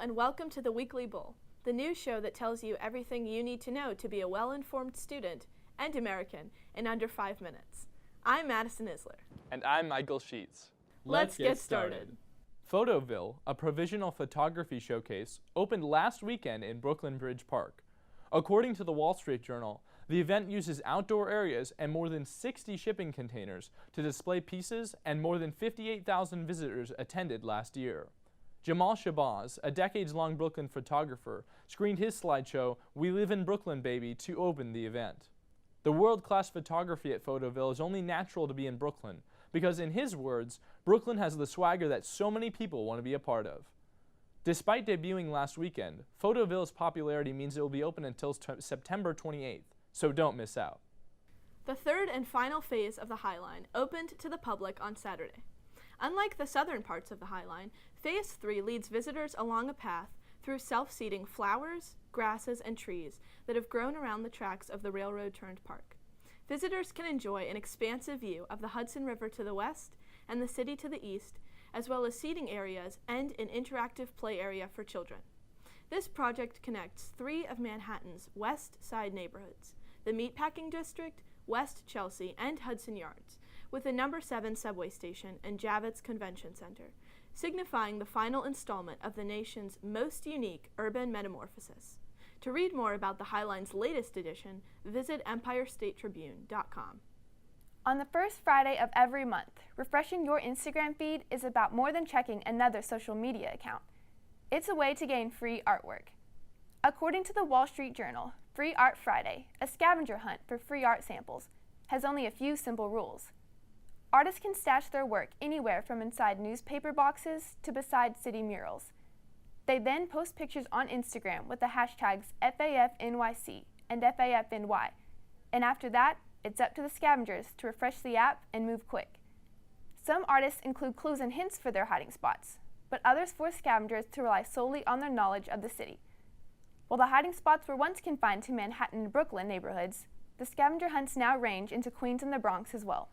and welcome to the Weekly Bull, the news show that tells you everything you need to know to be a well-informed student and American in under 5 minutes. I'm Madison Iszler. And I'm Michael Sheetz. Let's get started. Photoville, a provisional photography showcase, opened last weekend in Brooklyn Bridge Park. According to the Wall Street Journal, the event uses outdoor areas and more than 60 shipping containers to display pieces, and more than 58,000 visitors attended last year. Jamal Shabazz, a decades-long Brooklyn photographer, screened his slideshow, "We Live in Brooklyn, Baby," to open the event. The world-class photography at Photoville is only natural to be in Brooklyn, because in his words, Brooklyn has the swagger that so many people want to be a part of. Despite debuting last weekend, Photoville's popularity means it will be open until September 28th, so don't miss out. The third and final phase of the High Line opened to the public on Saturday. Unlike the southern parts of the High Line, Phase 3 leads visitors along a path through self-seeding flowers, grasses, and trees that have grown around the tracks of the railroad-turned park. Visitors can enjoy an expansive view of the Hudson River to the west and the city to the east, as well as seating areas and an interactive play area for children. This project connects 3 of Manhattan's West Side neighborhoods, the Meatpacking District, West Chelsea, and Hudson Yards, with the number 7 subway station and Javits Convention Center, signifying the final installment of the nation's most unique urban metamorphosis. To read more about the High Line's latest edition, visit EmpireStateTribune.com. On the first Friday of every month, refreshing your Instagram feed is about more than checking another social media account. It's a way to gain free artwork. According to the Wall Street Journal, Free Art Friday, a scavenger hunt for free art samples, has only a few simple rules. Artists can stash their work anywhere from inside newspaper boxes to beside city murals. They then post pictures on Instagram with the hashtags FAFNYC and FAFNY, and after that, it's up to the scavengers to refresh the app and move quick. Some artists include clues and hints for their hiding spots, but others force scavengers to rely solely on their knowledge of the city. While the hiding spots were once confined to Manhattan and Brooklyn neighborhoods, the scavenger hunts now range into Queens and the Bronx as well.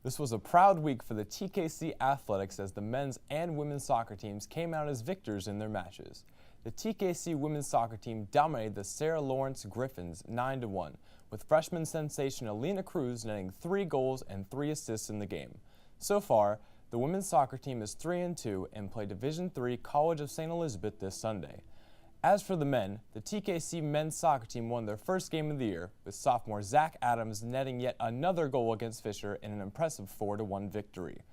This was a proud week for the TKC Athletics as the men's and women's soccer teams came out as victors in their matches. The TKC women's soccer team dominated the Sarah Lawrence Griffins 9-1, with freshman sensation Alina Cruz netting 3 goals and 3 assists in the game. So far, the women's soccer team is 3-2 and play Division III College of St. Elizabeth this Sunday. As for the men, the TKC men's soccer team won their first game of the year, with sophomore Zach Adams netting yet another goal against Fisher in an impressive 4-1 victory.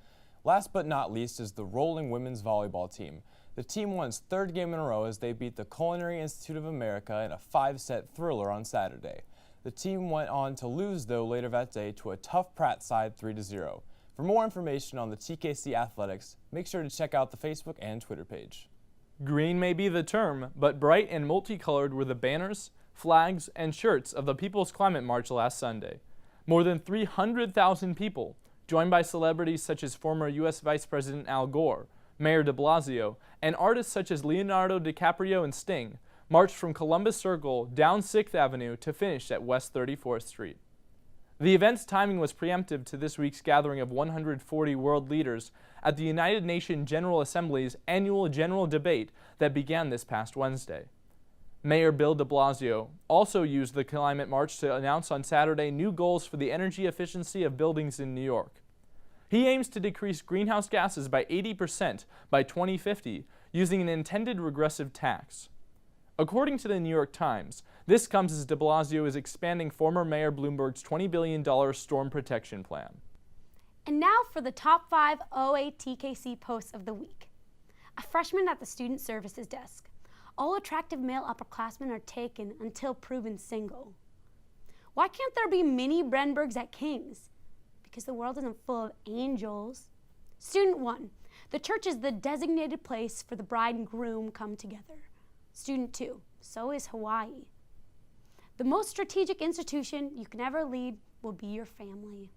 Last but not least is the Rolling women's volleyball team. The team won its 3rd game in a row as they beat the Culinary Institute of America in a 5-set thriller on Saturday. The team went on to lose, though, later that day to a tough Pratt side 3-0. For more information on the TKC Athletics, make sure to check out the Facebook and Twitter page. Green may be the term, but bright and multicolored were the banners, flags, and shirts of the People's Climate March last Sunday. More than 300,000 people, joined by celebrities such as former U.S. Vice President Al Gore, Mayor de Blasio, and artists such as Leonardo DiCaprio and Sting, marched from Columbus Circle down 6th Avenue to finish at West 34th Street. The event's timing was preemptive to this week's gathering of 140 world leaders at the United Nations General Assembly's annual general debate that began this past Wednesday. Mayor Bill de Blasio also used the Climate March to announce on Saturday new goals for the energy efficiency of buildings in New York. He aims to decrease greenhouse gases by 80% by 2050 using an intended regressive tax. According to the New York Times, this comes as de Blasio is expanding former Mayor Bloomberg's $20 billion storm protection plan. And now for the top 5 OATKC posts of the week. A freshman at the Student Services Desk. All attractive male upperclassmen are taken until proven single. Why can't there be mini Brenbergs at King's? Because the world isn't full of angels. Student 1. The church is the designated place for the bride and groom come together. Student 2. So is Hawaii. The most strategic institution you can ever lead will be your family.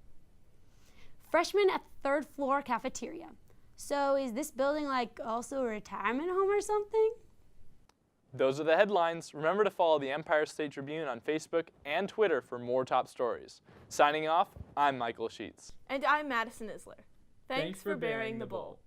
Freshman at the 3rd floor cafeteria. So is this building like also a retirement home or something? Those are the headlines. Remember to follow the Empire State Tribune on Facebook and Twitter for more top stories. Signing off, I'm Michael Sheetz. And I'm Madison Iszler. Thanks for bearing the bull.